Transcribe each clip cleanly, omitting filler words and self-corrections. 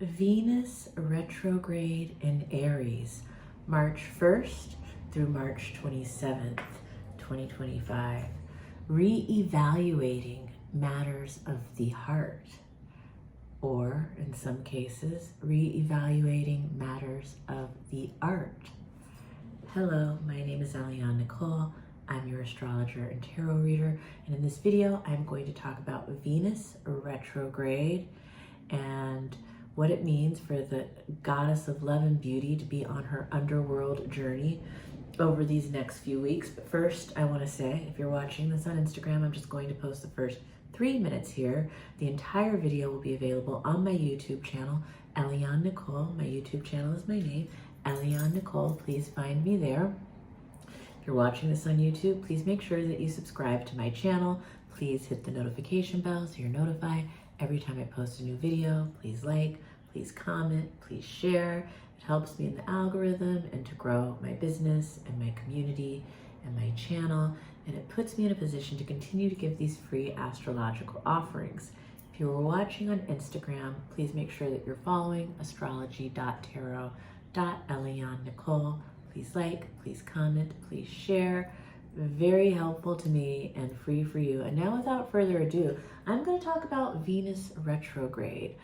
Venus retrograde in Aries, March 1st through March 27th, 2025. Reevaluating matters of the heart, or in some cases, reevaluating matters of the art. Hello, my name is Eliane Nicole. I'm your astrologer and tarot reader, and in this video, I'm going to talk about Venus retrograde and what it means for the goddess of love and beauty to be on her underworld journey over these next few weeks. But first, I want to say, if you're watching this on Instagram, I'm just going to post the first 3 minutes here. The entire video will be available on my YouTube channel, Eliane Nicole. My YouTube channel is my name, Eliane Nicole. Please find me there. If you're watching this on YouTube, please make sure that you subscribe to my channel. Please hit the notification bell so you're notified every time I post a new video. Please like, please comment, please share. It helps me in the algorithm and to grow my business and my community and my channel. And it puts me in a position to continue to give these free astrological offerings. If you were watching on Instagram, please make sure that you're following astrology.tarot.Eliane Nicole. Please like, please comment, please share. Very helpful to me and free for you. And now without further ado, I'm going to talk about Venus retrograde.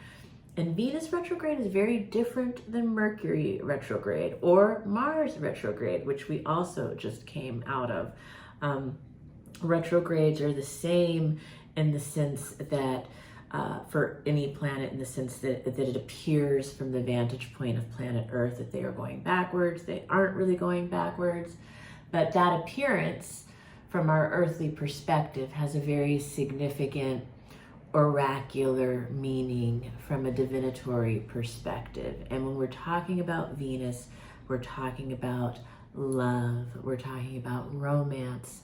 And Venus retrograde is very different than Mercury retrograde or Mars retrograde, which we also just came out of. Retrogrades are the same in the sense that for any planet, in the sense that it appears from the vantage point of planet Earth that they are going backwards. They aren't really going backwards, but that appearance from our earthly perspective has a very significant oracular meaning from a divinatory perspective. And when we're talking about Venus, we're talking about love, we're talking about romance,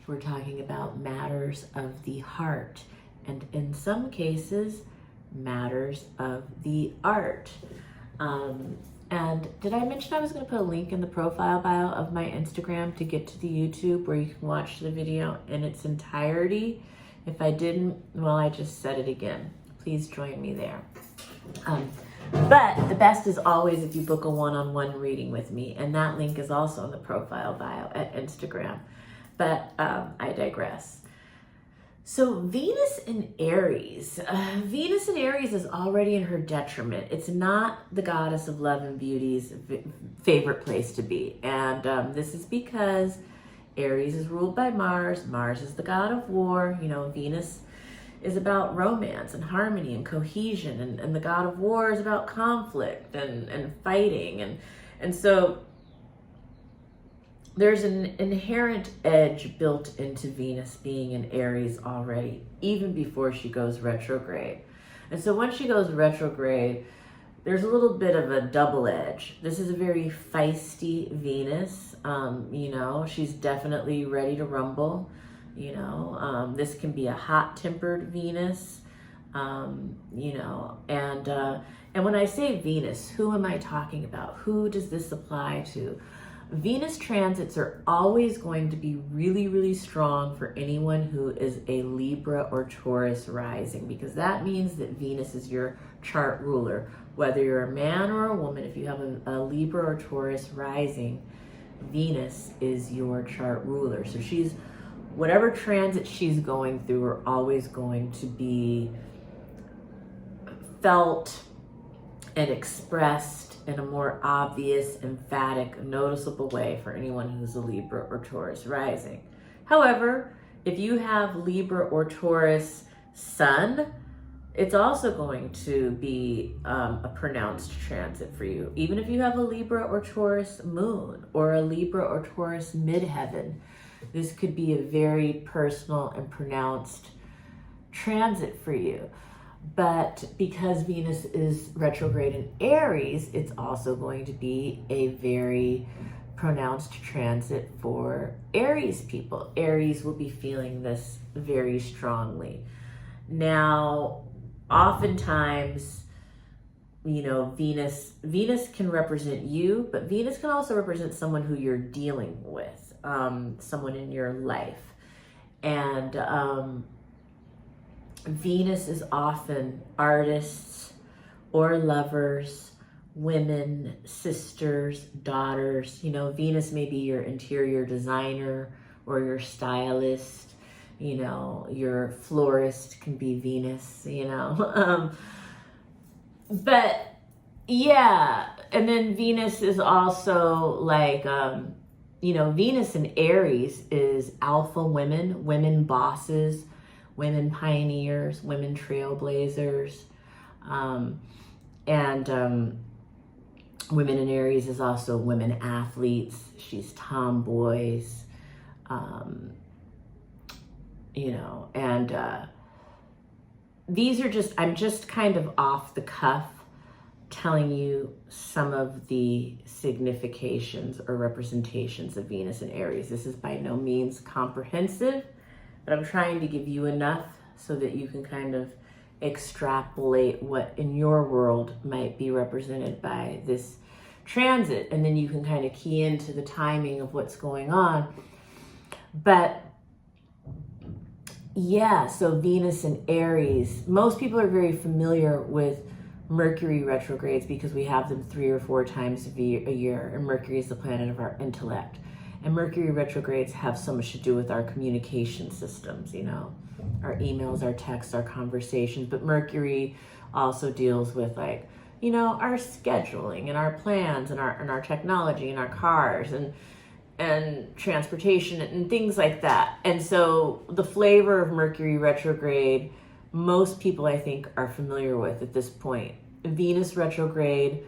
we're talking about matters of the heart, and in some cases, matters of the art. And did I mention I was going to put a link in the profile bio of my Instagram to get to the YouTube where you can watch the video in its entirety? If I didn't, well, I just said it again. Please join me there. But the best is always if you book a one-on-one reading with me, and that link is also in the profile bio at Instagram. But I digress. So Venus in Aries. Venus in Aries is already in her detriment. It's not the goddess of love and beauty's favorite place to be. And this is because Aries is ruled by Mars. Mars is the god of war. You know, Venus is about romance and harmony and cohesion. And the god of war is about conflict and fighting. And so there's an inherent edge built into Venus being in Aries already, even before she goes retrograde. And so when she goes retrograde, there's a little bit of a double edge. This is a very feisty Venus. You know, she's definitely ready to rumble. You know, this can be a hot-tempered Venus. You know, and when I say Venus, who am I talking about? Who does this apply to? Venus transits are always going to be really, really strong for anyone who is a Libra or Taurus rising, because that means that Venus is your chart ruler. Whether you're a man or a woman, if you have a Libra or Taurus rising, Venus is your chart ruler. So whatever transit she's going through are always going to be felt and expressed in a more obvious, emphatic, noticeable way for anyone who's a Libra or Taurus rising. However, if you have Libra or Taurus sun, it's also going to be a pronounced transit for you. Even if you have a Libra or Taurus moon or a Libra or Taurus midheaven, this could be a very personal and pronounced transit for you. But because Venus is retrograde in Aries, it's also going to be a very pronounced transit for Aries people. Aries will be feeling this very strongly. Now, oftentimes, you know, Venus can represent you, but Venus can also represent someone who you're dealing with, someone in your life. And Venus is often artists or lovers, women, sisters, daughters. You know, Venus may be your interior designer or your stylist. You know, your florist can be Venus, you know. But yeah, and then Venus is also like, you know, Venus in Aries is alpha women, women bosses, women pioneers, women trailblazers. Women in Aries is also women athletes. She's tomboys, you know, and these are just, I'm just kind of off the cuff telling you some of the significations or representations of Venus and Aries. This is by no means comprehensive, but I'm trying to give you enough so that you can kind of extrapolate what in your world might be represented by this transit, and then you can kind of key into the timing of what's going on. But yeah, so Venus and Aries, most people are very familiar with Mercury retrogrades because we have them 3 or 4 times a year, and Mercury is the planet of our intellect. And Mercury retrogrades have so much to do with our communication systems, you know, our emails, our texts, our conversations. But Mercury also deals with, like, you know, our scheduling and our plans and our technology and our cars and transportation and things like that. And so the flavor of Mercury retrograde, most people I think are familiar with at this point. Venus retrograde,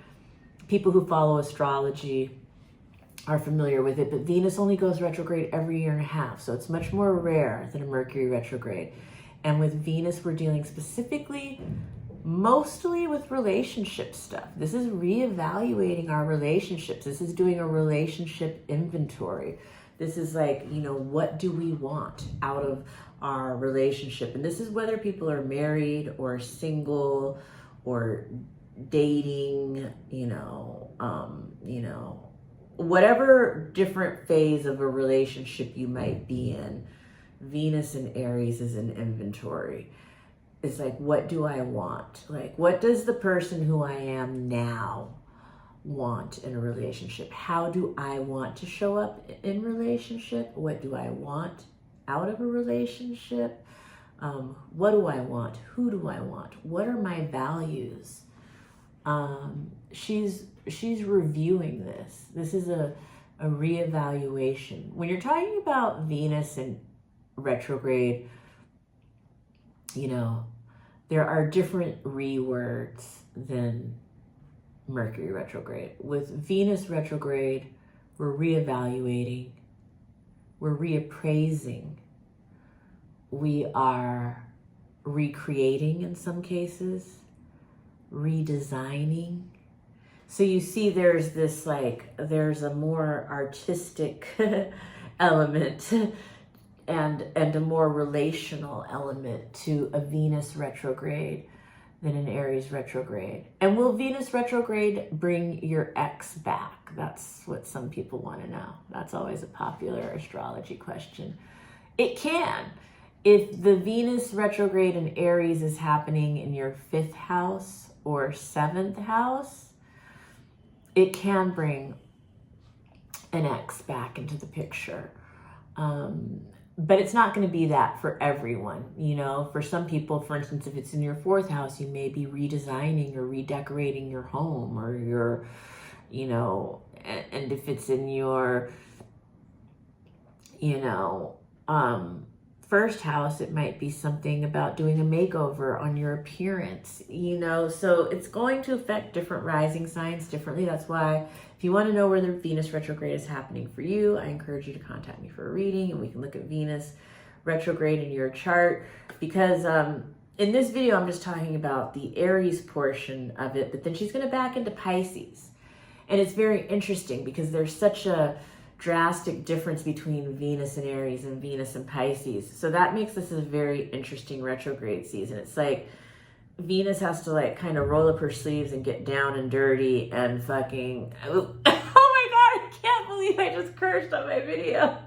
people who follow astrology are familiar with it, but Venus only goes retrograde every 1.5 years, so it's much more rare than a Mercury retrograde. And with Venus, we're dealing specifically, mostly with relationship stuff. This is reevaluating our relationships. This is doing a relationship inventory. This is like, you know, what do we want out of our relationship? And this is whether people are married or single or dating, you know, whatever different phase of a relationship you might be in. Venus in Aries is an inventory. It's like, what do I want? Like, what does the person who I am now want in a relationship? How do I want to show up in relationship? What do I want out of a relationship? What do I want? Who do I want? What are my values? She's reviewing this. This is a reevaluation. When you're talking about Venus in retrograde, you know, there are different words than Mercury retrograde. With Venus retrograde, we're reevaluating, we're reappraising, we are recreating in some cases, redesigning. So you see there's this, like, there's a more artistic element and a more relational element to a Venus retrograde than an Aries retrograde. And will Venus retrograde bring your ex back? That's what some people want to know. That's always a popular astrology question. It can. If the Venus retrograde in Aries is happening in your 5th house or 7th house, it can bring an ex back into the picture. But it's not going to be that for everyone. You know, for some people, for instance, if it's in your 4th house, you may be redesigning or redecorating your home or your, you know, and if it's in your, you know, 1st house, it might be something about doing a makeover on your appearance, you know, so it's going to affect different rising signs differently. That's why if you want to know where the Venus retrograde is happening for you, I encourage you to contact me for a reading and we can look at Venus retrograde in your chart, because in this video, I'm just talking about the Aries portion of it, but then she's going to back into Pisces. And it's very interesting because there's such a drastic difference between Venus and Aries and Venus and Pisces. So that makes this a very interesting retrograde season. It's like Venus has to, like, kind of roll up her sleeves and get down and dirty and fucking, oh my God, I can't believe I just cursed on my video.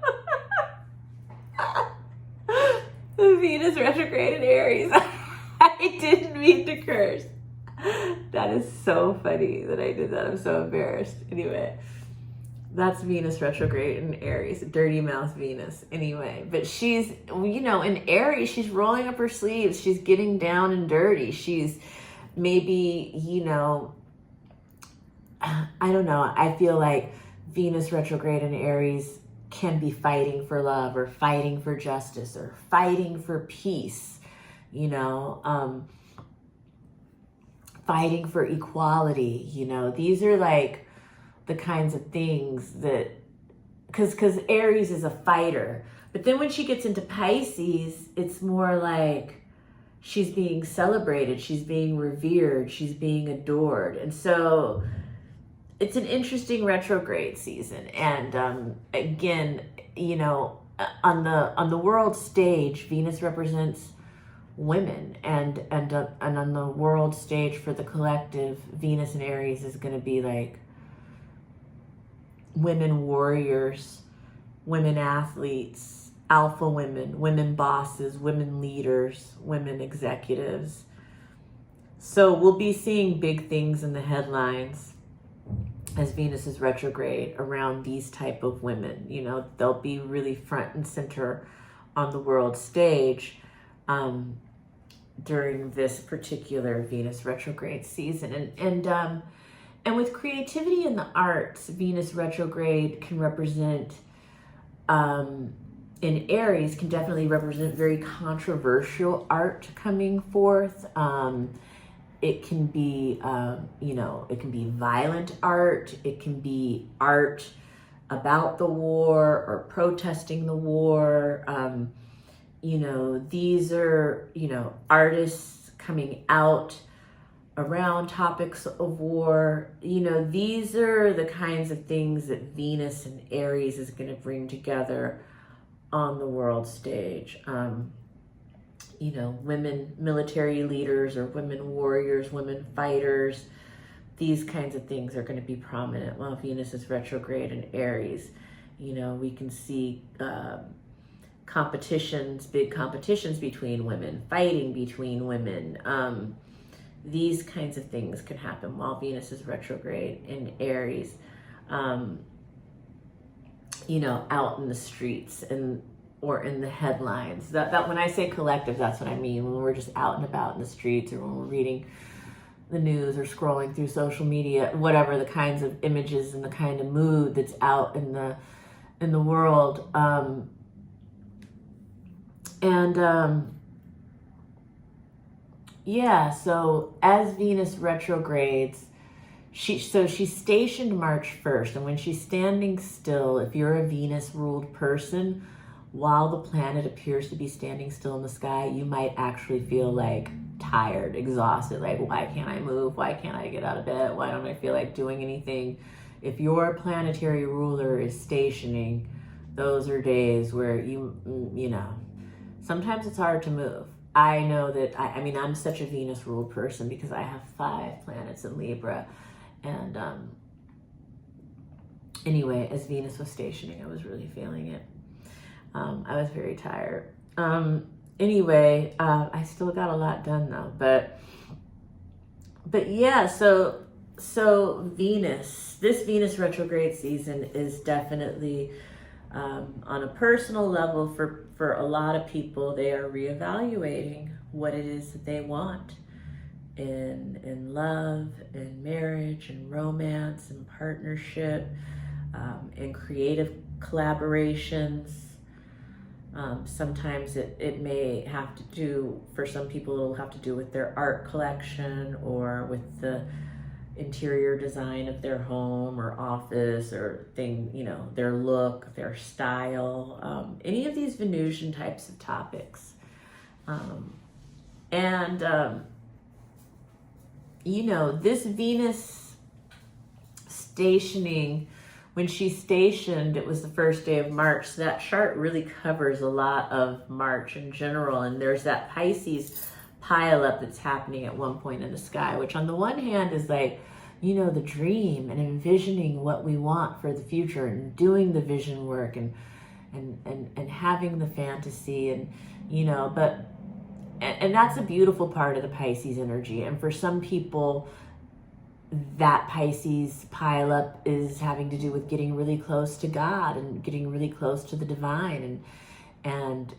Venus retrograde in Aries. I didn't mean to curse. That is so funny that I did that. I'm so embarrassed. Anyway, that's Venus retrograde in Aries, dirty mouth Venus. Anyway, but she's, you know, in Aries, she's rolling up her sleeves. She's getting down and dirty. She's maybe, you know, I don't know. I feel like Venus retrograde in Aries can be fighting for love or fighting for justice or fighting for peace, you know, fighting for equality. You know, these are like the kinds of things that, because Aries is a fighter, but then when she gets into Pisces, it's more like she's being celebrated, she's being revered, she's being adored. And so it's an interesting retrograde season. And again, you know, on the world stage, Venus represents women, and on the world stage for the collective, Venus and Aries is going to be like women warriors, women athletes, alpha women, women bosses, women leaders, women executives. So we'll be seeing big things in the headlines as Venus is retrograde around these type of women. You know, they'll be really front and center on the world stage during this particular Venus retrograde season. And with creativity in the arts, Venus retrograde can represent, in Aries, can definitely represent very controversial art coming forth. It can be, you know, it can be violent art. It can be art about the war or protesting the war. You know, these are, you know, artists coming out around topics of war. You know, these are the kinds of things that Venus and Aries is going to bring together on the world stage. You know, women military leaders or women warriors, women fighters, these kinds of things are going to be prominent while Venus is retrograde in Aries. You know, we can see competitions, big competitions between women, fighting between women. These kinds of things can happen while Venus is retrograde in Aries. You know, out in the streets and or in the headlines. That when I say collective, that's what I mean. When we're just out and about in the streets, or when we're reading the news or scrolling through social media, whatever the kinds of images and the kind of mood that's out in the world. Yeah, so as Venus retrogrades, she's stationed March 1st, and when she's standing still, if you're a Venus ruled person, while the planet appears to be standing still in the sky, you might actually feel like tired, exhausted, like, why can't I move? Why can't I get out of bed? Why don't I feel like doing anything? If your planetary ruler is stationing, those are days where you know, sometimes it's hard to move. I know that, I mean, I'm such a Venus ruled person because I have 5 planets in Libra. And anyway, as Venus was stationing, I was really feeling it. I was very tired. Anyway, I still got a lot done though, but yeah, so this Venus retrograde season is definitely, on a personal level for a lot of people. They are reevaluating what it is that they want in love, in marriage, in romance, in partnership, in creative collaborations. Sometimes it may have to do, for some people, it'll have to do with their art collection or with the interior design of their home or office or thing, you know, their look, their style, any of these Venusian types of topics. You know, this Venus stationing, when she's stationed, it was the first day of March. So that chart really covers a lot of March in general. And there's that Pisces pileup that's happening at one point in the sky, which on the one hand is like, you know, the dream and envisioning what we want for the future and doing the vision work and having the fantasy and, you know, and that's a beautiful part of the Pisces energy. And for some people, that Pisces pileup is having to do with getting really close to God and getting really close to the divine, and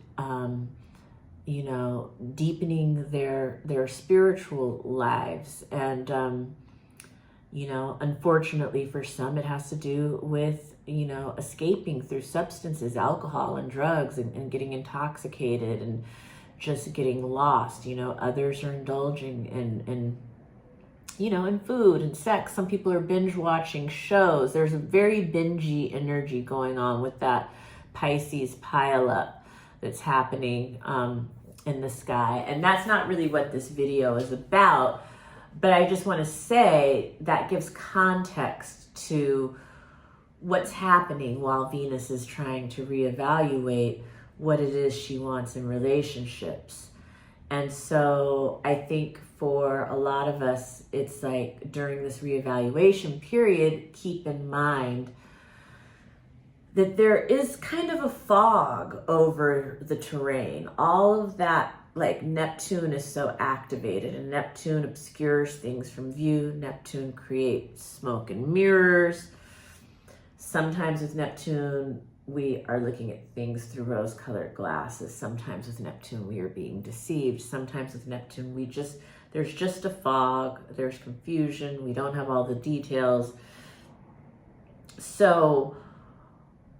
you know, deepening their spiritual lives. And you know, unfortunately for some, it has to do with, you know, escaping through substances, alcohol and drugs, and getting intoxicated and just getting lost. You know, others are indulging in you know, in food and sex. Some people are binge watching shows. There's a very bingey energy going on with that Pisces pileup that's happening in the sky. And that's not really what this video is about, but I just want to say that gives context to what's happening while Venus is trying to reevaluate what it is she wants in relationships. And so I think for a lot of us, it's like during this reevaluation period, keep in mind that there is kind of a fog over the terrain. All of that, like Neptune is so activated, and Neptune obscures things from view. Neptune creates smoke and mirrors. Sometimes with Neptune, we are looking at things through rose-colored glasses. Sometimes with Neptune, we are being deceived. Sometimes with Neptune, there's just a fog, there's confusion, we don't have all the details. So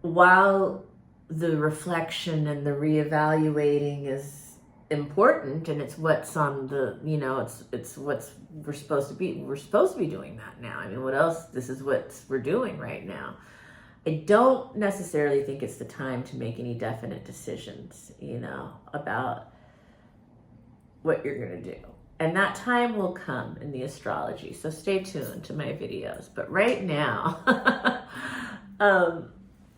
while the reflection and the reevaluating is important, and it's what's on the, you know, it's what's we're supposed to be doing that now. I mean, what else? This is what we're doing right now. I don't necessarily think it's the time to make any definite decisions, you know, about what you're going to do. And that time will come in the astrology. So stay tuned to my videos. But right now,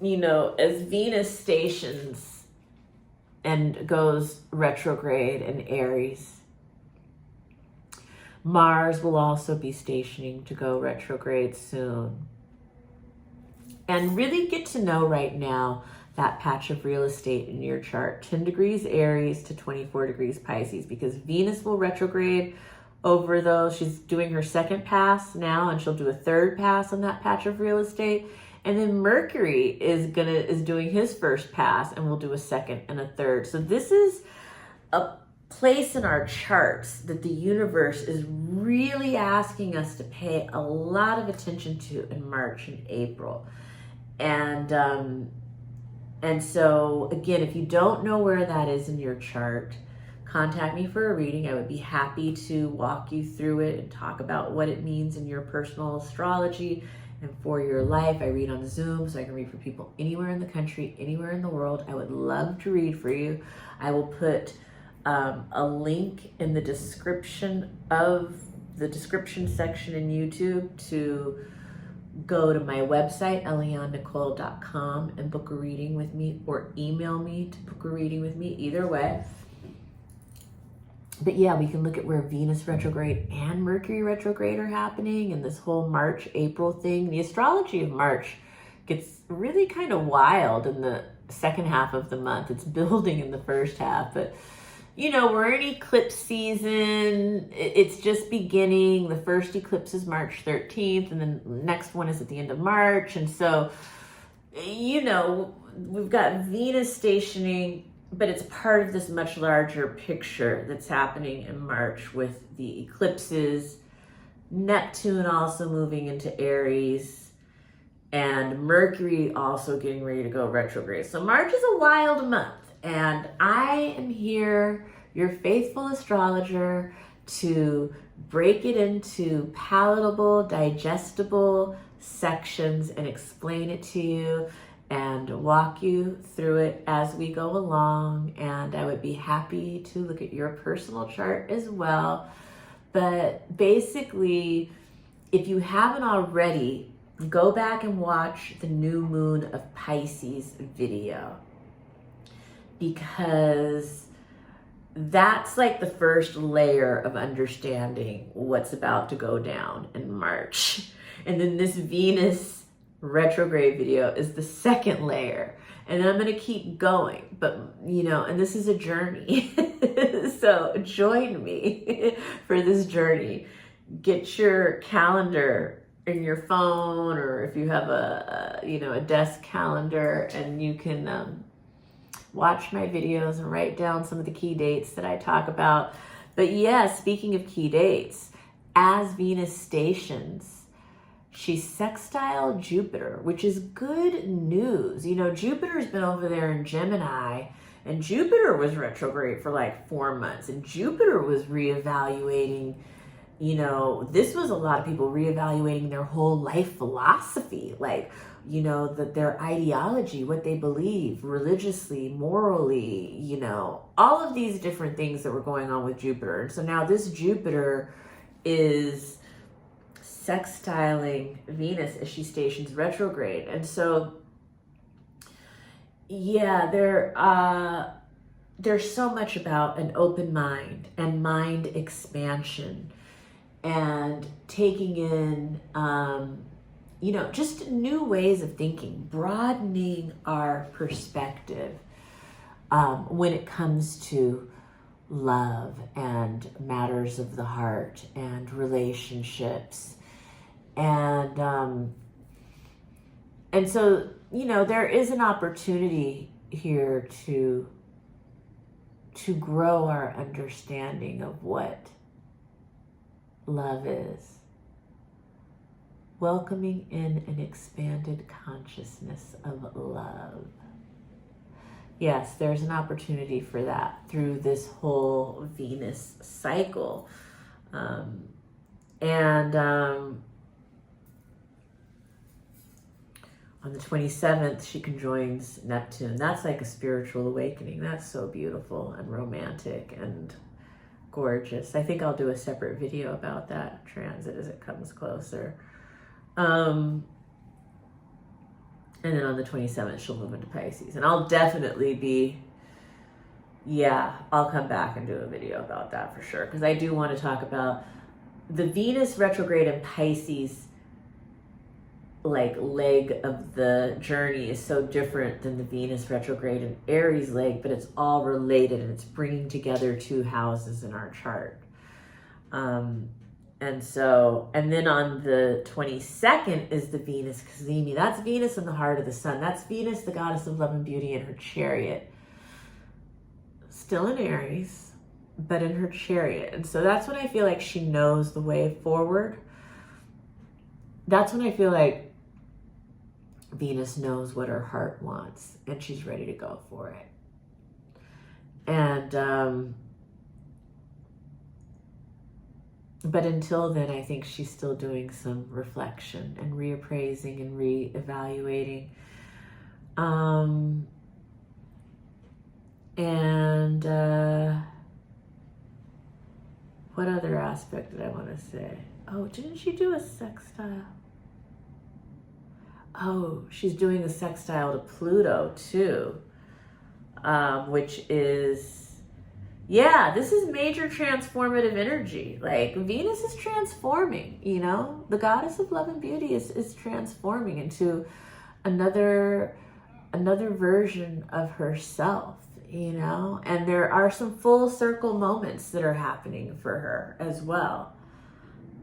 you know, as Venus stations and goes retrograde in Aries, Mars will also be stationing to go retrograde soon. And really get to know right now that patch of real estate in your chart, 10 degrees Aries to 24 degrees Pisces, because Venus will retrograde over those. She's doing her second pass now, and she'll do a third pass on that patch of real estate. And then Mercury is doing his first pass, and we'll do a second and a third. So this is a place in our charts that the universe is really asking us to pay a lot of attention to in March and April. And so again, if you don't know where that is in your chart, contact me for a reading. I would be happy to walk you through it and talk about what it means in your personal astrology and for your life. I read on Zoom, so I can read for people anywhere in the country, anywhere in the world. I would love to read for you. I will put a link in the description section in YouTube to go to my website, ElianeNicole.com, and book a reading with me, or email me to book a reading with me, either way. But yeah, we can look at where Venus retrograde and Mercury retrograde are happening, and this whole March, April thing. The astrology of March gets really kind of wild in the second half of the month. It's building in the first half, but you know, we're in eclipse season. It's just beginning. The first eclipse is March 13th, and then the next one is at the end of March. And so, you know, we've got Venus stationing, but it's part of this much larger picture that's happening in March with the eclipses, Neptune also moving into Aries, and Mercury also getting ready to go retrograde. So March is a wild month. And I am here, your faithful astrologer, to break it into palatable, digestible sections and explain it to you and walk you through it as we go along. And I would be happy to look at your personal chart as well. But basically, if you haven't already, go back and watch the new moon of Pisces video, because that's like the first layer of understanding what's about to go down in March. And then this Venus retrograde video is the second layer. And then I'm going to keep going. But, you know, and this is a journey. So join me for this journey. get your calendar in your phone, or if you have a desk calendar, and you can watch my videos and write down some of the key dates that I talk about. But yeah, speaking of key dates, as Venus stations, she's sextile Jupiter, which is good news. You know, Jupiter's been over there in Gemini, and Jupiter was retrograde for like 4 months, and Jupiter was reevaluating. You know, this was a lot of people reevaluating their whole life philosophy, like, you know, their ideology, what they believe religiously, morally, you know, all of these different things that were going on with Jupiter. And so now this Jupiter is sextiling Venus as she stations retrograde. And so, yeah, there's so much about an open mind and mind expansion and taking in, you know, just new ways of thinking, broadening our perspective when it comes to love and matters of the heart and relationships. And so, you know, there is an opportunity here to grow our understanding of what love is. Welcoming in an expanded consciousness of love. Yes, there's an opportunity for that through this whole Venus cycle. On the 27th, she conjoins Neptune. That's like a spiritual awakening. That's so beautiful and romantic and gorgeous. I think I'll do a separate video about that transit as it comes closer. And then on the 27th, she'll move into Pisces. And I'll definitely I'll come back and do a video about that for sure. Because I do want to talk about the Venus retrograde in Pisces, like, leg of the journey is so different than the Venus retrograde in Aries leg, but it's all related, and it's bringing together two houses in our chart. And then on the 22nd is the Venus Cazimi. That's Venus in the heart of the sun. That's Venus, the goddess of love and beauty, in her chariot. Still in Aries, but in her chariot. And so that's when I feel like she knows the way forward. That's when I feel like Venus knows what her heart wants, and she's ready to go for it. And, but until then, I think she's still doing some reflection and reappraising and reevaluating. What other aspect did I want to say? Oh, didn't she do a sextile? Oh, she's doing a sextile to Pluto too, which is, yeah, this is major transformative energy. Like, Venus is transforming, you know? The goddess of love and beauty is transforming into another version of herself, you know? And there are some full circle moments that are happening for her as well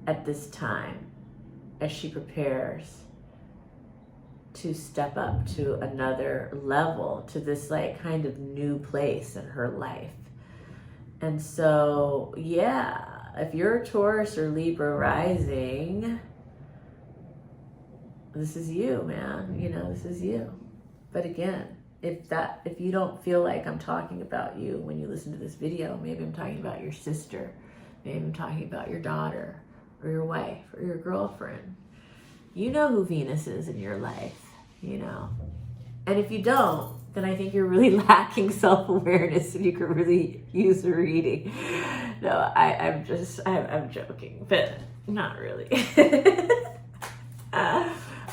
at this time as she prepares to step up to another level, to this like kind of new place in her life. And so, yeah, if you're a Taurus or Libra rising, this is you, man. You know, this is you. But again, if you don't feel like I'm talking about you when you listen to this video, maybe I'm talking about your sister, maybe I'm talking about your daughter or your wife or your girlfriend. You know who Venus is in your life, you know. And if you don't, then I think you're really lacking self-awareness and you could really use a reading. No, I'm joking, but not really.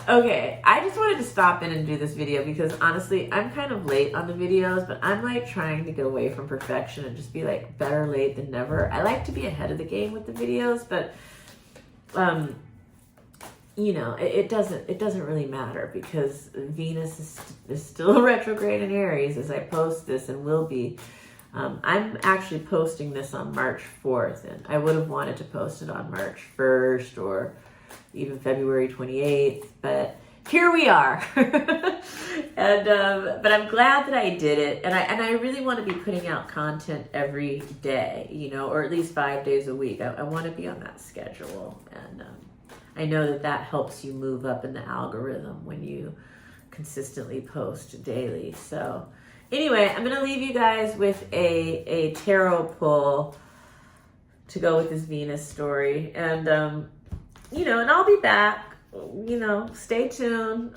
Okay, I just wanted to stop in and do this video because honestly, I'm kind of late on the videos, but I'm like trying to get away from perfection and just be like better late than never. I like to be ahead of the game with the videos, but you know, it doesn't really matter because Venus is still retrograde in Aries as I post this and will be I'm actually posting this on March 4th, and I would have wanted to post it on March 1st or even February 28th, but here we are. And but I'm glad that I did it, and I really want to be putting out content every day, you know, or at least 5 days a week. I want to be on that schedule, and I know that that helps you move up in the algorithm when you consistently post daily. So anyway, I'm going to leave you guys with a tarot pull to go with this Venus story. And, you know, and I'll be back, you know, stay tuned.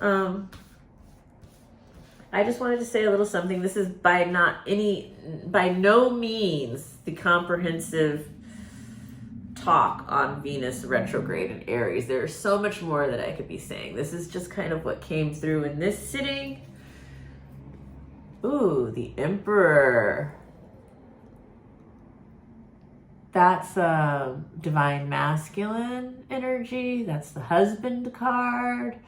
I just wanted to say a little something. This is by no means the comprehensive talk on Venus retrograde in Aries. There's so much more that I could be saying. This is just kind of what came through in this sitting. Ooh, the Emperor. That's divine masculine energy. That's the husband card.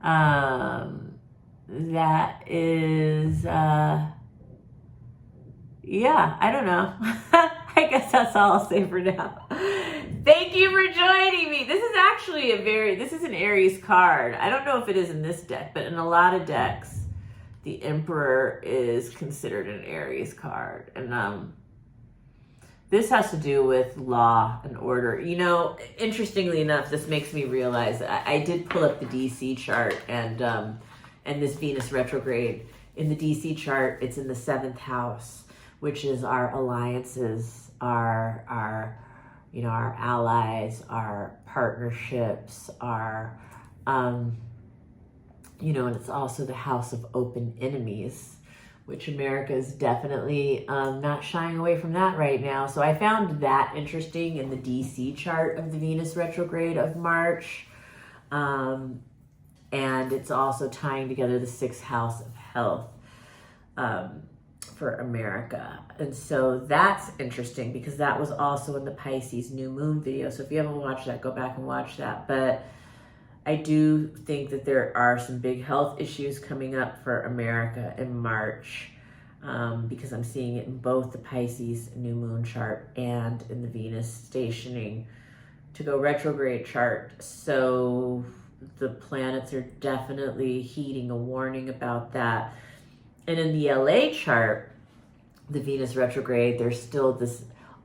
That is, yeah, I don't know. I guess that's all I'll say for now. Thank you for joining me. This is actually this is an Aries card. I don't know if it is in this deck, but in a lot of decks, the Emperor is considered an Aries card. And this has to do with law and order. You know, interestingly enough, this makes me realize I did pull up the DC chart, and this Venus retrograde in the DC chart, it's in the 7th house, which is our alliances, our you know, our allies, our partnerships, our you know, and it's also the house of open enemies, which America is definitely not shying away from that right now. So I found that interesting in the DC chart of the Venus retrograde of March. And it's also tying together the 6th house of health for America. And so that's interesting because that was also in the Pisces new moon video. So if you haven't watched that, go back and watch that. But I do think that there are some big health issues coming up for America in March, because I'm seeing it in both the Pisces new moon chart and in the Venus stationing to go retrograde chart. So the planets are definitely heeding a warning about that. And in the LA chart, the Venus retrograde, there's still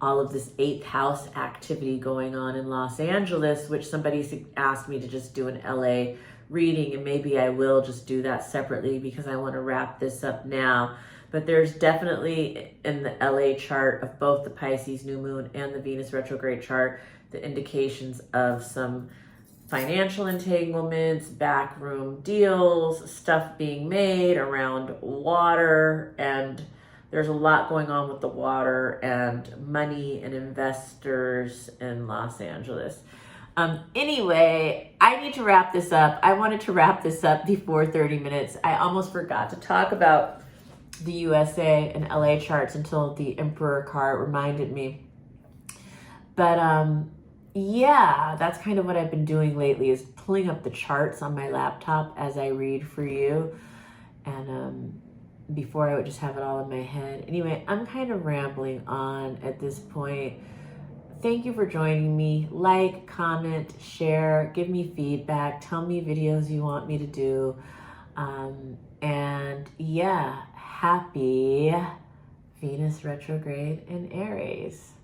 all of this 8th house activity going on in Los Angeles, which somebody asked me to just do an LA reading, and maybe I will just do that separately because I want to wrap this up now. But there's definitely in the LA chart of both the Pisces new moon and the Venus retrograde chart, the indications of some financial entanglements, backroom deals, stuff being made around water, and there's a lot going on with the water and money and investors in Los Angeles. Anyway, I need to wrap this up. I wanted to wrap this up before 30 minutes. I almost forgot to talk about the USA and LA charts until the Emperor card reminded me. But yeah, that's kind of what I've been doing lately, is pulling up the charts on my laptop as I read for you. And before I would just have it all in my head. Anyway, I'm kind of rambling on at this point. Thank you for joining me. Like, comment, share, give me feedback, tell me videos you want me to do. And yeah, happy Venus retrograde in Aries.